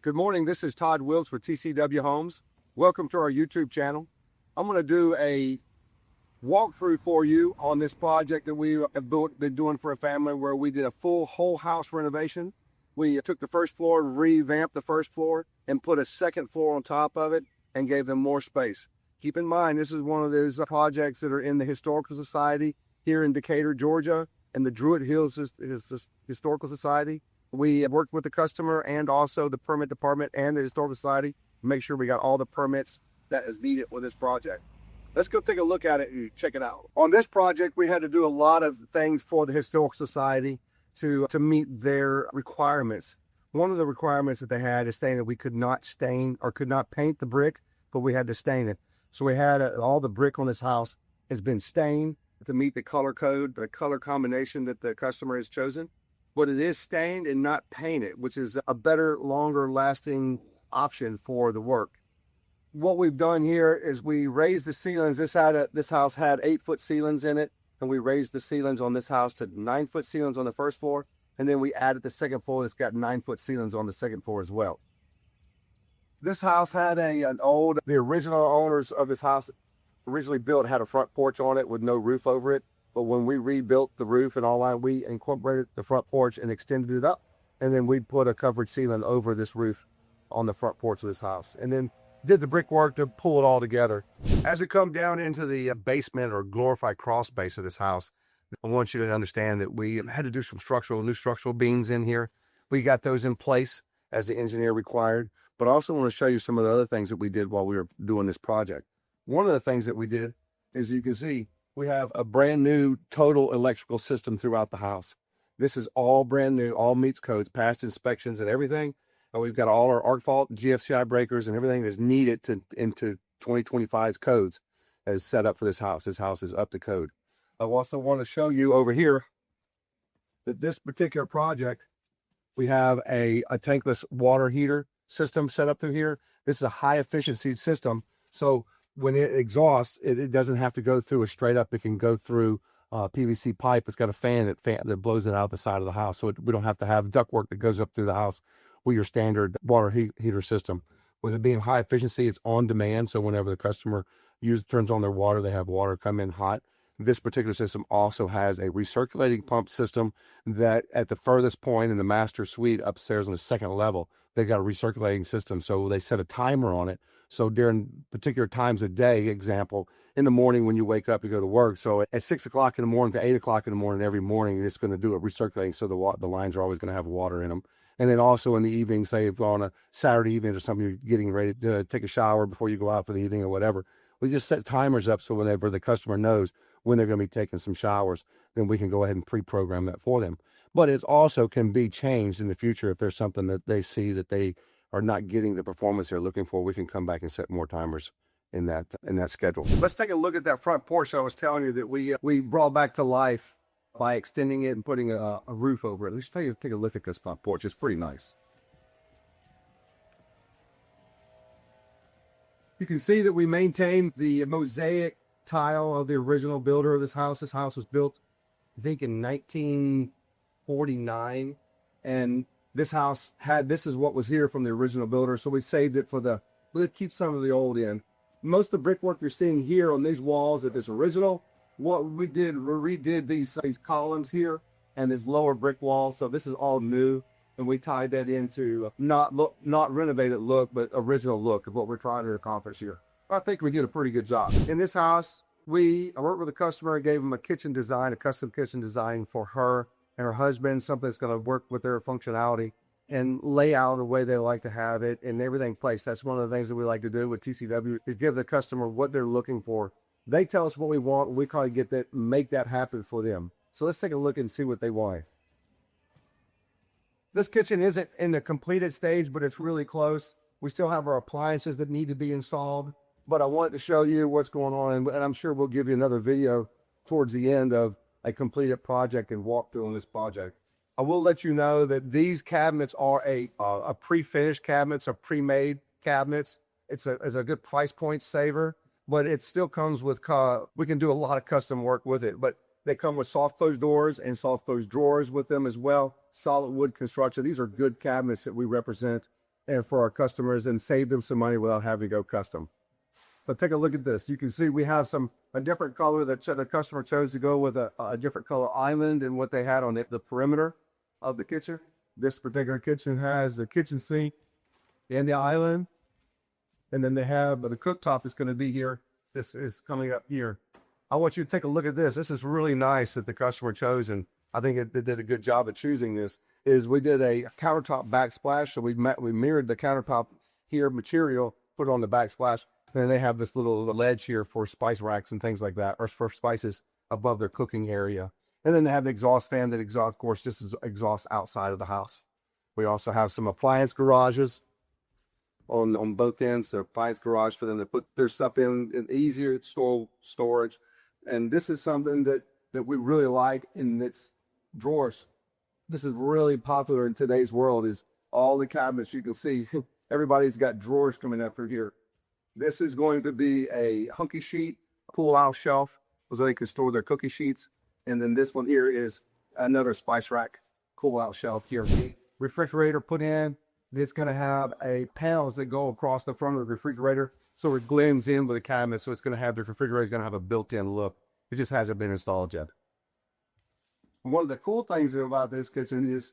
Good morning, this is Todd Wilkes with TCW Homes. Welcome to our YouTube channel. I'm going to do a walkthrough for you on this project that we have been doing for a family where we did a full whole house renovation. We took the first floor, revamped the first floor, and put a second floor on top of it and gave them more space. Keep in mind, this is one of those projects that are in the Historical Society here in Decatur, Georgia, and the Druid Hills Historical Society. We worked with the customer and also the permit department and the Historical Society to make sure we got all the permits that is needed with this project. Let's go take a look at it and check it out. On this project, we had to do a lot of things for the Historical Society to meet their requirements. One of the requirements that they had is saying that we could not stain or could not paint the brick, but we had to stain it. So we had all the brick on this house has been stained to meet the color code, the color combination that the customer has chosen. But it is stained and not painted, which is a better, longer lasting option for the work. What we've done here is we raised the ceilings. This house had 8-foot ceilings in it, and we raised the ceilings on this house to 9-foot ceilings on the first floor, and then we added the second floor that's got 9-foot ceilings on the second floor as well. This house had the original owners of this house originally built had a front porch on it with no roof over it. But when we rebuilt the roof and all that, we incorporated the front porch and extended it up. And then we put a covered ceiling over this roof on the front porch of this house. And then did the brickwork to pull it all together. As we come down into the basement or glorified crawl space of this house, I want you to understand that we had to do some new structural beams in here. We got those in place as the engineer required. But I also want to show you some of the other things that we did while we were doing this project. One of the things that we did is, you can see, we have a brand new total electrical system throughout the house. This is all brand new, all meets codes, past inspections and everything. And we've got all our arc fault, GFCI breakers and everything that's needed into 2025's codes as set up for this house. This house is up to code. I also want to show you over here that this particular project, we have a tankless water heater system set up through here. This is a high efficiency system. So when it exhausts, it doesn't have to go through a straight up. It can go through PVC pipe. It's got a fan that blows it out the side of the house. So we don't have to have ductwork that goes up through the house with your standard water heater system. With it being high efficiency, it's on demand. So whenever the customer turns on their water, they have water come in hot. This particular system also has a recirculating pump system that at the furthest point in the master suite upstairs on the second level, they got a recirculating system. So they set a timer on it. So during particular times of day, example, in the morning when you wake up, you go to work. So at 6 o'clock in the morning to 8 o'clock in the morning, every morning, it's going to do a recirculating. So the lines are always going to have water in them. And then also in the evening, say if on a Saturday evening or something, you're getting ready to take a shower before you go out for the evening or whatever, we just set timers up so whenever the customer knows when they're going to be taking some showers, then we can go ahead and pre-program that for them. But it also can be changed in the future if there's something that they see that they are not getting the performance they're looking for. We can come back and set more timers in that schedule. Let's take a look at that front porch I was telling you that we brought back to life by extending it and putting a roof over it. Let's take a look at this front porch. It's pretty nice. You can see that we maintained the mosaic tile of the original builder of this house. This house was built, I think, in 1949, and this is what was here from the original builder. So we saved it we'll keep some of the old in. Most of the brickwork you're seeing here on these walls at this original, what we did, we redid these columns here and this lower brick wall. So this is all new, and we tied that into not renovated look, but original look of what we're trying to accomplish here. I think we did a pretty good job. In this house, I worked with a customer and gave them a kitchen design, a custom kitchen design for her and her husband, something that's going to work with their functionality and layout the way they like to have it and everything placed. That's one of the things that we like to do with TCW is give the customer what they're looking for. They tell us what we want, and we kind of get that, make that happen for them. So let's take a look and see what they want. This kitchen isn't in the completed stage, but it's really close. We still have our appliances that need to be installed, but I wanted to show you what's going on, and I'm sure we'll give you another video towards the end of a completed project and walkthrough on this project. I will let you know that these cabinets are a pre-finished cabinets, a pre-made cabinets. It's a good price point saver, but it still comes with, we can do a lot of custom work with it, but they come with soft close doors and soft close drawers with them as well. Solid wood construction. These are good cabinets that we represent and for our customers and save them some money without having to go custom. But take a look at this. You can see we have a different color that the customer chose to go with a different color island and what they had on the perimeter of the kitchen. This particular kitchen has the kitchen sink and the island. And then they have, the cooktop is going to be here. This is coming up here. I want you to take a look at this. This is really nice that the customer chose, and I think they did a good job of choosing this. We did a countertop backsplash. So we mirrored the countertop here material, put it on the backsplash. And then they have this little ledge here for spice racks and things like that, or for spices above their cooking area. And then they have the exhaust fan that of course, just exhausts outside of the house. We also have some appliance garages on both ends. So appliance garage for them to put their stuff in easier storage. And this is something that we really like, and it's drawers. This is really popular in today's world, is all the cabinets you can see. Everybody's got drawers coming up through here. This is going to be a hunky sheet pull-out shelf so they can store their cookie sheets. And then this one here is another spice rack pull-out shelf here. Refrigerator put in. It's going to have panels that go across the front of the refrigerator, so it blends in with the cabinet. So it's going to have the refrigerator is going to have a built-in look. It just hasn't been installed yet. One of the cool things about this kitchen is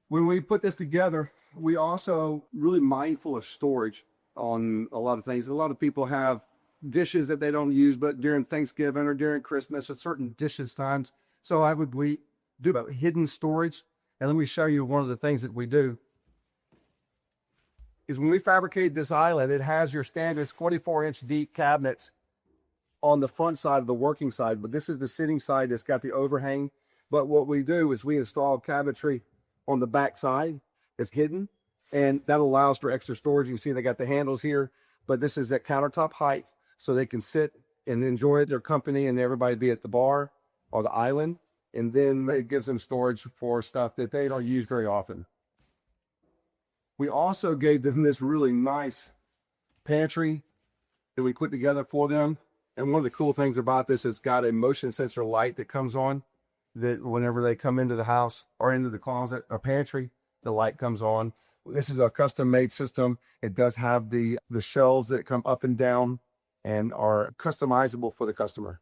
when we put this together, we also really mindful of storage on a lot of things. A lot of people have dishes that they don't use, but during Thanksgiving or during Christmas or certain dishes times. So we do about hidden storage. And let me show you one of the things that we do. Is when we fabricate this island, it has your standard 24-inch deep cabinets on the front side of the working side, but this is the sitting side that's got the overhang. But what we do is we install cabinetry on the back side. It's hidden, and that allows for extra storage. You can see they got the handles here, but this is at countertop height, so they can sit and enjoy their company and everybody be at the bar or the island. And then it gives them storage for stuff that they don't use very often. We also gave them this really nice pantry that we put together for them. And one of the cool things about this is it's got a motion sensor light that comes on, that whenever they come into the house or into the closet or pantry, the light comes on. This is a custom made system. It does have the shelves that come up and down and are customizable for the customer.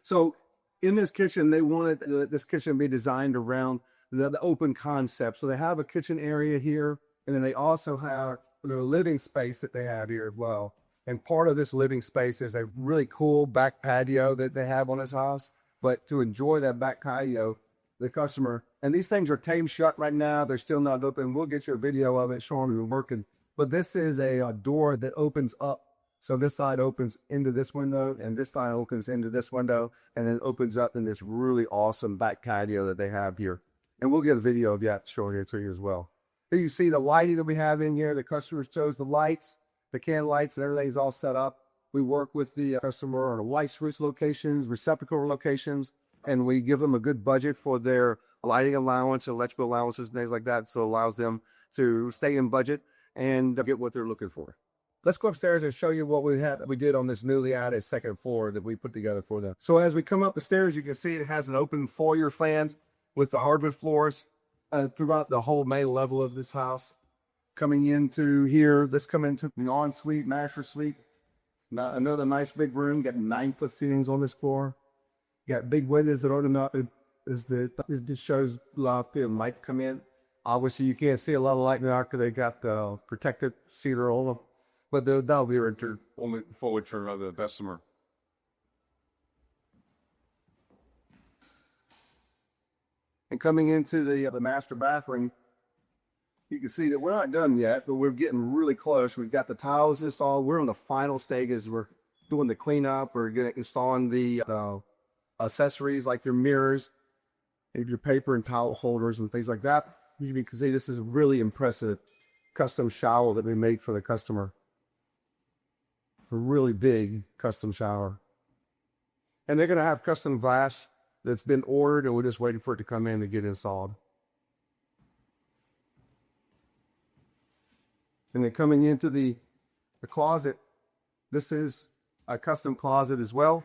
So in this kitchen, they wanted this kitchen to be designed around the open concept. So they have a kitchen area here, and then they also have their living space that they have here as well. And part of this living space is a really cool back patio that they have on this house. But to enjoy that back patio, the customer, and these things are tamed shut right now. They're still not open. We'll get you a video of it showing them working. But this is a door that opens up. So this side opens into this window, and this side opens into this window, and then opens up in this really awesome back patio that they have here. And we'll get a video of that showing it to you as well. Here you see the lighting that we have in here. The customers chose the lights, the can lights, and everything's all set up. We work with the customer on white spruce locations, receptacle locations, and we give them a good budget for their lighting allowance, electrical allowances, and things like that. So it allows them to stay in budget and get what they're looking for. Let's go upstairs and show you what we did on this newly added second floor that we put together for them. So as we come up the stairs, you can see it has an open foyer fans with the hardwood floors throughout the whole main level of this house. Coming into here, let's come into the ensuite, master suite. Now, another nice big room, got 9-foot ceilings on this floor. Got big windows that open up. It just shows a lot of light come in. Obviously, you can't see a lot of light now because they got the protected cedar on them. But that'll be entered only forward for the customer. And coming into the master bathroom, you can see that we're not done yet, but we're getting really close. We've got the tiles installed. We're on the final stages. We're doing the cleanup. We're installing the accessories like your mirrors, your paper and towel holders and things like that. You can see this is a really impressive custom shower that we made for the customer. A really big custom shower. And they're going to have custom glass that's been ordered, and we're just waiting for it to come in to get installed. And then coming into the closet, this is a custom closet as well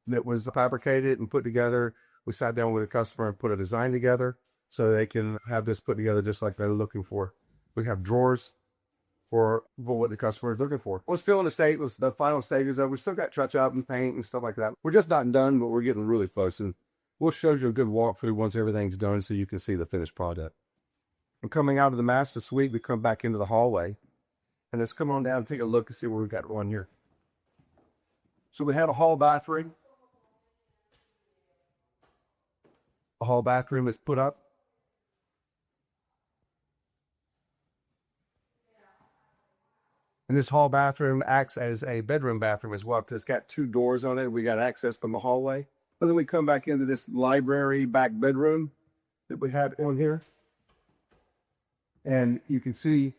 that was fabricated and put together. We sat down with the customer and put a design together. so they can have this put together just like they're looking for. We have drawers for what the customer is looking for. We're still in the state, was the final stages of. We still got touch up and paint and stuff like that. We're just not done, but we're getting really close. And we'll show you a good walkthrough once everything's done so you can see the finished product. And coming out of the master suite, we come back into the hallway. And let's come on down and take a look and see what we've got on here. So we had a hall bathroom. A hall bathroom is put up. And this hall bathroom acts as a bedroom bathroom as well, because it's got 2 doors on it. We got access from the hallway. And then we come back into this library back bedroom that we had on here. And you can see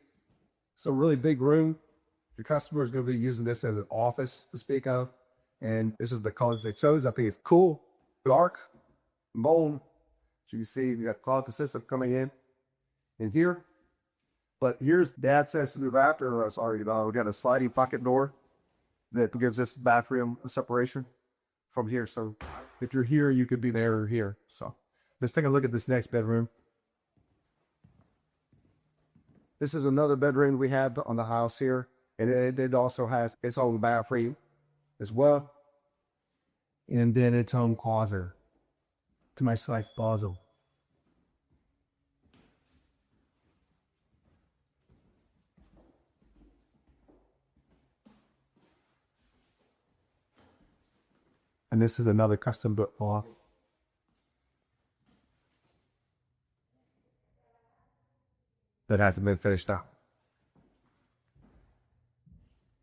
it's a really big room. The customer is going to be using this as an office to speak of. And this is the colors they chose. I think it's cool, dark, bone. So you can see you got closet system coming in here. But here's the access to the bathroom. Sorry, we got a sliding pocket door that gives this bathroom a separation from here. So if you're here, you could be there or here. So let's take a look at this next bedroom. This is another bedroom we have on the house here. And it also has its own bathroom as well. And then its own closet to my side closet. And this is another custom built cloth. That hasn't been finished up.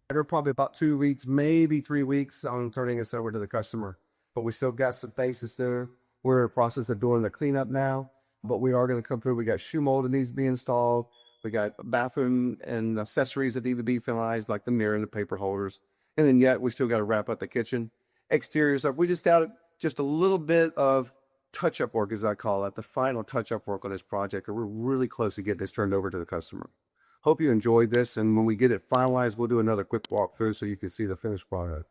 They're probably about 2 weeks, maybe 3 weeks on turning this over to the customer. But we still got some things to do. We're in the process of doing the cleanup now, but we are going to come through. We got shoe mold that needs to be installed. We got bathroom and accessories that need to be finalized, like the mirror and the paper holders. And then yet we still got to wrap up the kitchen. Exterior stuff. We just got just a little bit of touch-up work, as I call it, the final touch-up work on this project. We're really close to getting this turned over to the customer. Hope you enjoyed this, and when we get it finalized, we'll do another quick walkthrough so you can see the finished product.